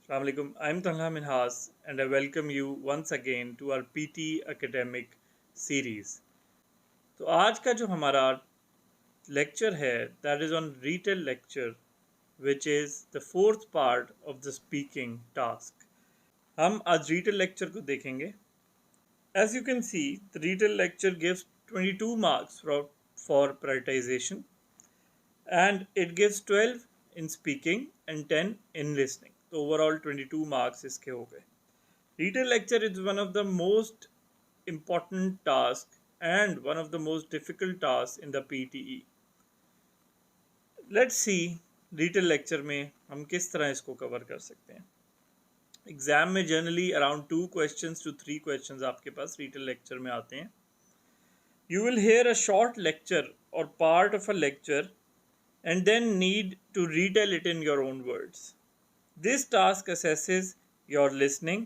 Assalamu alaikum. I'm Talha Minhas and I welcome you once again to our PTE Academic series. तो आज का जो हमारा lecture है that is on retail lecture which is the fourth part of the speaking task. हम आज retail lecture को देखेंगे. As you can see, the retail lecture gives 22 marks for prioritization and it gives 12 in speaking and 10 in listening. तो overall 22 marks इसके हो गए. Retail lecture is one of the most important tasks and one of the most difficult tasks in the PTE. Let's see retail lecture में हम किस तरह इसको cover कर सकते हैं. एग्जाम में generally around 2 questions to 3 questions आपके पास retail lecture में आते हैं. You will hear a short lecture or part of a lecture and then need to retell it in your own words. This task assesses your listening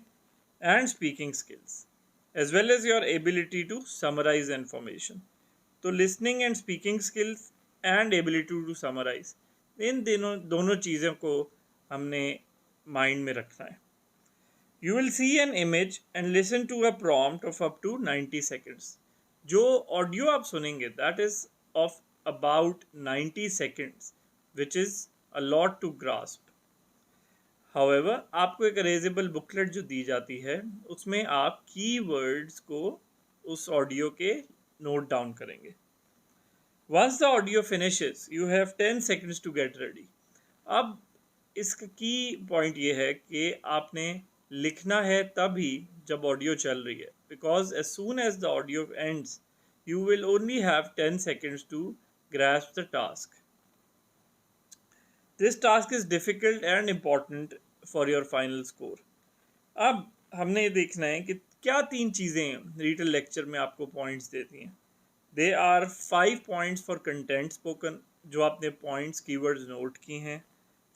and speaking skills as well as your ability to summarize information. तो listening and speaking skills and ability to summarize इन दोनों चीज़ों को हमने mind में रखना है. You will see an image and listen to a prompt of up to 90 seconds. जो audio आप सुनेंगे that is of about 90 seconds which is a lot to grasp. However, आपको एक रेजेबल बुकलेट जो दी जाती है उसमें आप कीवर्ड्स को उस ऑडियो के नोट डाउन करेंगे. Once the audio finishes, you have 10 seconds to get ready. अब इसका की पॉइंट ये है कि आपने लिखना है तभी जब ऑडियो चल रही है, because as soon as the audio ends, you will only have 10 seconds to grasp the task. This task is difficult and important for your final score. अब हमने देखना है कि क्या 3 चीज़ें रिटेल लेक्चर में आपको पॉइंट्स देती हैं. They are 5 points for content spoken जो आपने पॉइंट्स कीवर्ड्स नोट की हैं,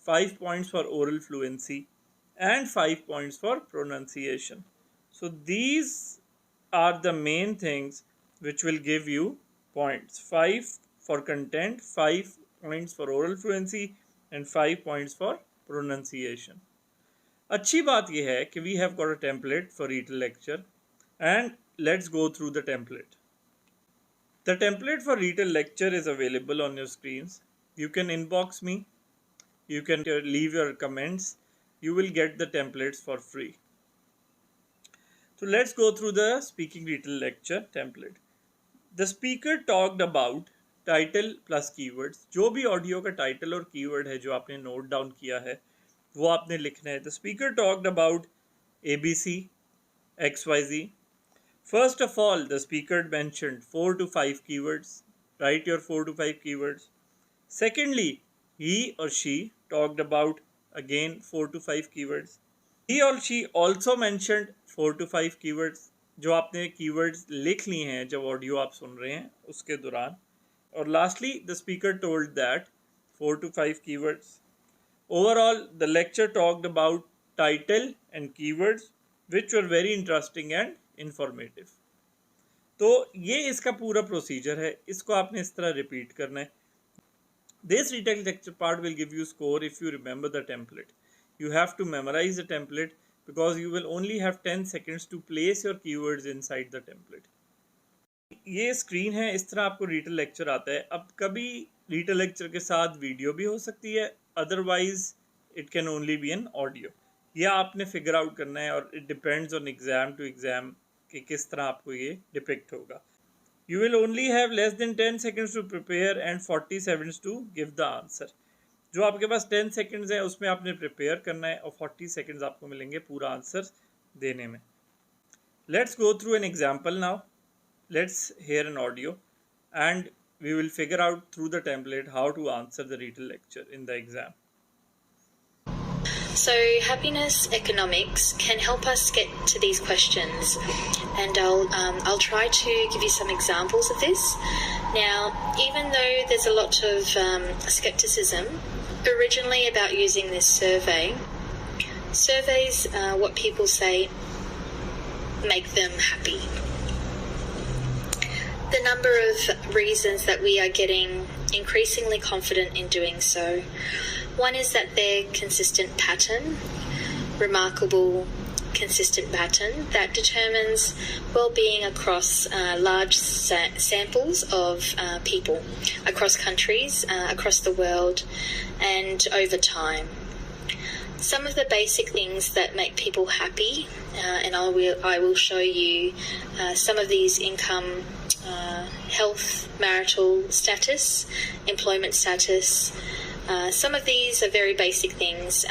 5 points for oral fluency and 5 points for pronunciation. So these are the main things which will give you points. 5 for content, 5 points for oral fluency and 5 points for pronunciation. अच्छी बात यह है कि we have got a template for retail lecture and let's go through the template. The template for retail lecture is available on your screens. You can inbox me, you can leave your comments, you will get the templates for free. So let's go through the speaking retail lecture template. The speaker talked about title plus keywords. जो भी audio का title और keyword है जो आपने note down किया है वो आपने लिखना है. The speaker talked about ABC XYZ. First of all the speaker mentioned 4 to 5 keywords. Write your 4 to 5 keywords. Secondly, he or she talked about again 4 to 5 keywords. He or she also mentioned 4 to 5 keywords. जो आपने keywords लिख ली हैं जब audio आप सुन रहे हैं उसके दौरान. और lastly, the speaker told that 4 to 5 keywords. Overall, the lecture talked about title and keywords which were very interesting and informative. तो ये इसका पूरा प्रोसीजर है, इसको आपने इस तरह रिपीट करना है. This retail lecture part will give you score if you remember the template. You have to memorize the template because you will only have 10 seconds to place your keywords inside the template. ये screen है, इस तरह आपको retail lecture आता है. अब कभी retail lecture के साथ वीडियो भी हो सकती है, otherwise it can only be an audio. यह आपने फिगर आउट करना है और it depends on exam to exam कि किस तरह आपको ये डिपिक्ट होगा. You will only have less than 10 seconds to prepare and 40 seconds to give the answer. जो आपके पास 10 seconds है उसमें आपने प्रिपेयर करना है और 40 seconds आपको मिलेंगे पूरा आंसर देने में. Let's go through an example now. Let's hear an audio and we will figure out through the template how to answer the retail lecture in the exam. So happiness economics can help us get to these questions, and I'll try to give you some examples of this. Now, even though there's a lot of skepticism originally about using this surveys, what people say make them happy. The number of reasons that we are getting increasingly confident in doing so. One is that their consistent pattern. remarkable, consistent pattern that determines well-being across large samples of people, across countries, across the world, and over time. Some of the basic things that make people happy, and I will show you some of these: income, health, marital status, employment status. Some of these are very basic things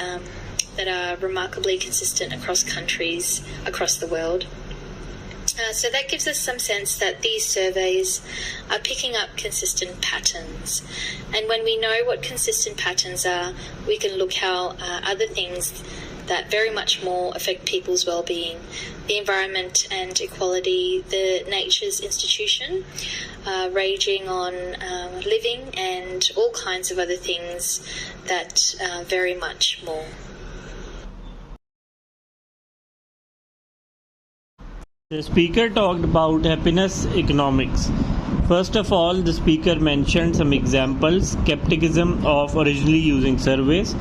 that are remarkably consistent across countries, across the world. So that gives us some sense that these surveys are picking up consistent patterns. And when we know what consistent patterns are, we can look how other things that very much more affect people's well-being, the environment and equality, the nature's institution, raging on living, and all kinds of other things that very much more. The speaker talked about happiness economics. First of all, the speaker mentioned some examples, skepticism of originally using surveys.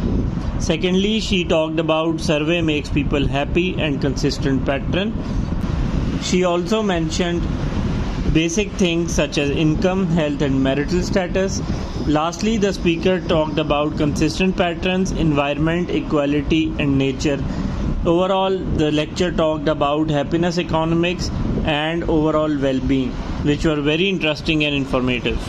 Secondly, she talked about survey makes people happy and consistent pattern. She also mentioned basic things such as income, health, and marital status. Lastly, the speaker talked about consistent patterns, environment, equality, and nature. Overall, the lecture talked about happiness economics and overall well-being, which were very interesting and informative.